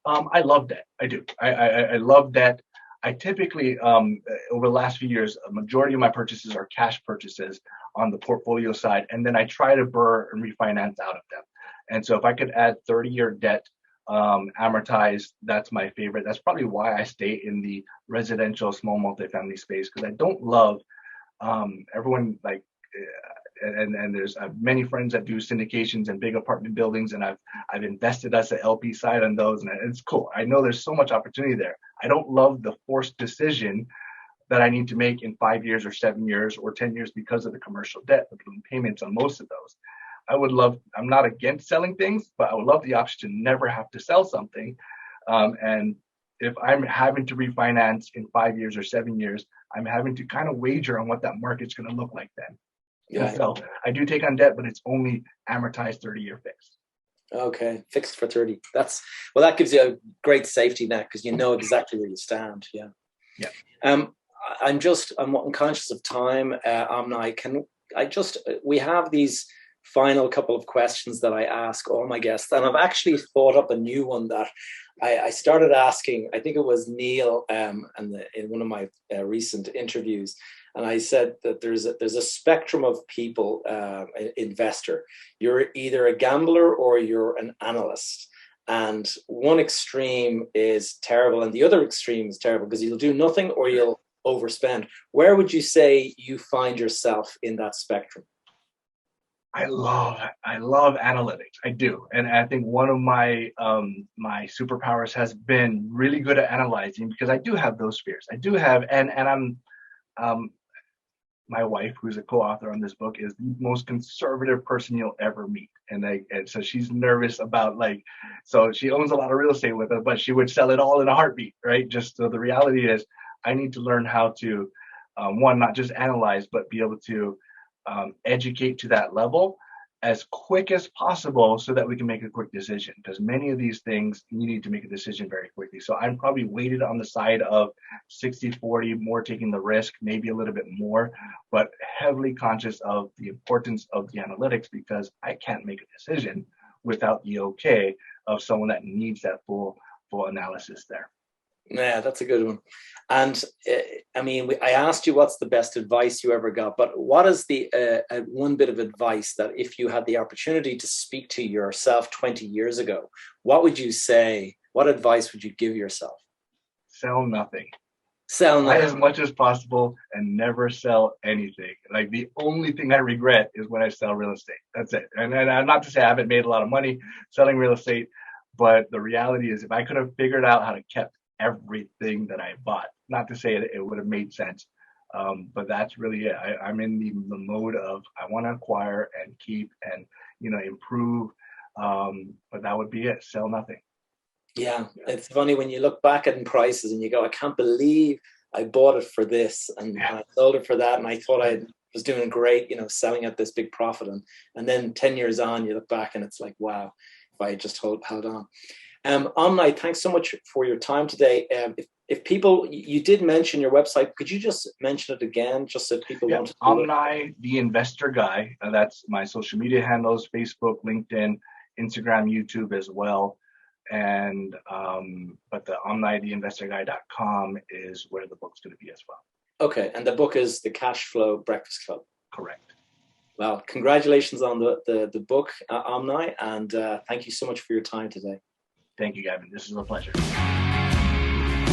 I love debt. I do. I love debt. I typically, over the last few years, a majority of my purchases are cash purchases on the portfolio side, and then I try to burr and refinance out of them. And so if I could add 30-year debt, amortized, that's my favorite. That's probably why I stay in the residential small multifamily space, because I don't love everyone like, and there's many friends that do syndications and big apartment buildings, and I've invested as an LP side on those, and it's cool. I know there's so much opportunity there. I don't love the forced decision that I need to make in 5 years or 7 years or 10 years because of the commercial debt, the balloon payments on most of those. I'm not against selling things, but I would love the option to never have to sell something. And if I'm having to refinance in 5 years or 7 years, I'm having to kind of wager on what that market's going to look like then. Yeah. So I do take on debt, but it's only amortized 30-year fixed. Okay, fixed for 30. That gives you a great safety net, because you know exactly where you stand. Yeah. Yeah. I'm conscious of time. Omni, we have these final couple of questions that I ask all my guests, and I've actually thought up a new one that I started asking. I think it was Neil in one of my recent interviews, and I said that there's a spectrum of people, investor. You're either a gambler or you're an analyst, and one extreme is terrible, and the other extreme is terrible because you'll do nothing or you'll overspend. Where would you say you find yourself in that spectrum? I love analytics. I do. And I think one of my my superpowers has been really good at analyzing, because I do have those fears. I do have, and I'm my wife, who's a co-author on this book, is the most conservative person you'll ever meet. And so she's nervous about, so she owns a lot of real estate with us, but she would sell it all in a heartbeat, right? Just so the reality is I need to learn how to, one, not just analyze, but be able to educate to that level as quick as possible so that we can make a quick decision, because many of these things you need to make a decision very quickly. So I'm probably weighted on the side of 60-40, more taking the risk, maybe a little bit more, but heavily conscious of the importance of the analytics, because I can't make a decision without the okay of someone that needs that full analysis there. Yeah, that's a good one. And I asked you what's the best advice you ever got, but what is the one bit of advice that if you had the opportunity to speak to yourself 20 years ago, what would you say? What advice would you give yourself? Sell nothing. Buy as much as possible and never sell anything. Like, the only thing I regret is when I sell real estate. That's it. And not to say I haven't made a lot of money selling real estate, but the reality is if I could have figured out how to keep everything that I bought, not to say it would have made sense, but that's really it. I'm in the mode of I want to acquire and keep and improve, but that would be it. Sell nothing. Yeah, it's funny when you look back at prices and you go, I can't believe I bought it for this and I sold it for that, and I thought I was doing great, selling at this big profit, and then 10 years on you look back and it's like, wow, if I just held on. Omni, thanks so much for your time today. If people, you did mention your website, could you just mention it again, just so people want to do Omni, the Investor Guy. That's my social media handles: Facebook, LinkedIn, Instagram, YouTube as well. And but the OmniTheInvestorGuy.com is where the book's going to be as well. Okay, and the book is The Cash Flow Breakfast Club. Correct. Well, congratulations on the book, Omni, and thank you so much for your time today. Thank you, Gavin. This is a pleasure.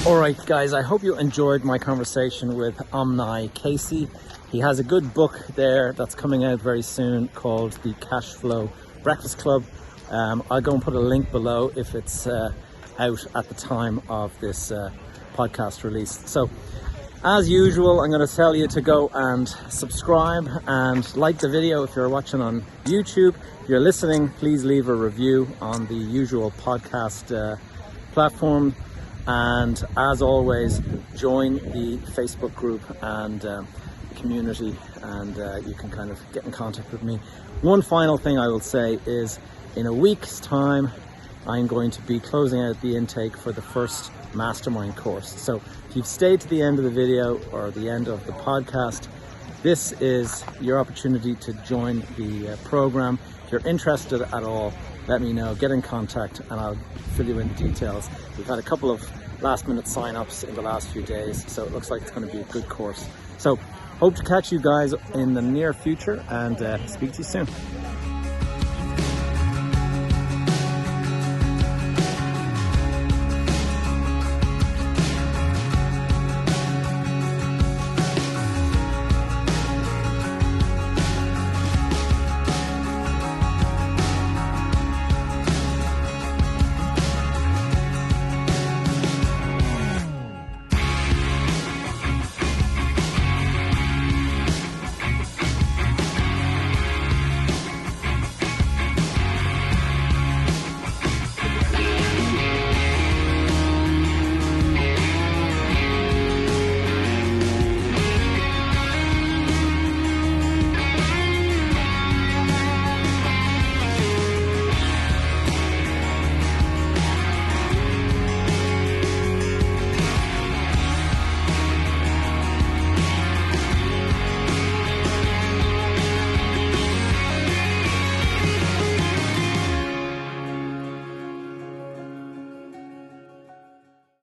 All right, guys, I hope you enjoyed my conversation with Omni Casey. He has a good book there that's coming out very soon called The Cash Flow Breakfast Club. I'll go and put a link below if it's out at the time of this podcast release. So, as usual, I'm going to tell you to go and subscribe and like the video if you're watching on YouTube. If you're listening, please leave a review on the usual podcast platform. And as always, join the Facebook group and community, and you can kind of get in contact with me. One final thing I will say is, in a week's time, I'm going to be closing out the intake for the first mastermind course. So if you've stayed to the end of the video or the end of the podcast, this is your opportunity to join the program. If you're interested at all, let me know, get in contact, and I'll fill you in details. We've had a couple of last minute sign-ups in the last few days, so it looks like it's going to be a good course. So hope to catch you guys in the near future, and speak to you soon.